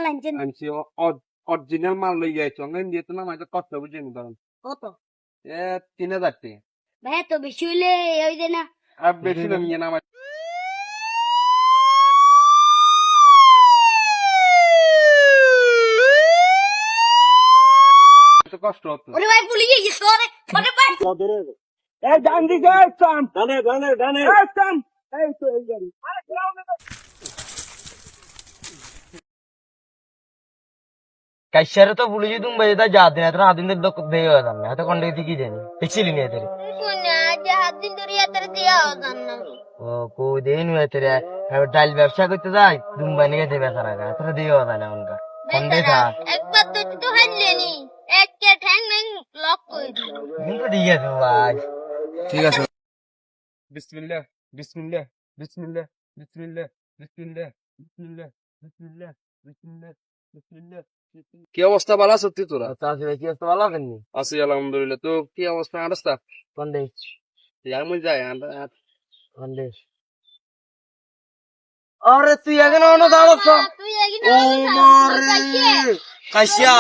মাল আনছেন আনছি অরিজিনাল মাল লই যাইছো অনলাইন দিয়ে তো না মাইতে কষ্ট বুঝিনি ধরুন কত 3000 টাকা ভাই তো বেশি হইলে ওই যে না আর বেশি না নিয়ে না আমার তো কষ্ট হতো ওরে ভাই পুলিশে গেছে ওরে ওরে ভাই এই ডান দিকে চাম ডানে এই চাম এই তো এই গাড়ি കശ്ശേരത്തെ പുളിച്ച് തുമ്പ ചെയ്താ ജാതിന് എത്ര അതിന്റെ ദൈവം തന്നെ അത് കൊണ്ടേക്ക് ജനി തെച്ചിലിനി എത്ര শুনে হাত দিন ধরে এত দিয়া জান না ও কোদেനു എത്ര ডাল ব্যবসা করতে যাই দুম্বানি গেছে বেচারা এത്ര দൈവം തന്നെ അവൻക്ക് കൊണ്ടേ থা একবার তো হারলেনি একটা ঠ্যাং ন্যাং লক করে দিল কিন্তু ঠিক আছে ভাই ঠিক আছে বিসমিল্লাহ বিসমিল্লাহ বিসমিল্লাহ বিসমিল্লাহ বিসমিল্লাহ বিসমিল্লাহ বিসমিল্লাহ বিসমিল্লাহ বিসমিল্লাহ কি অবস্থা ভালো আছো তুই তোরা তাহলে কি অবস্থা ভালো আছেন আছি আলহামদুলিল্লাহ তো কি অবস্থা আড়স্তা কোনদে আমি যাই কোনদে আরে তুই এখন অন্য দাঁড়াচ্ছ তুই এগিয়ে ও মারে কাশিয়া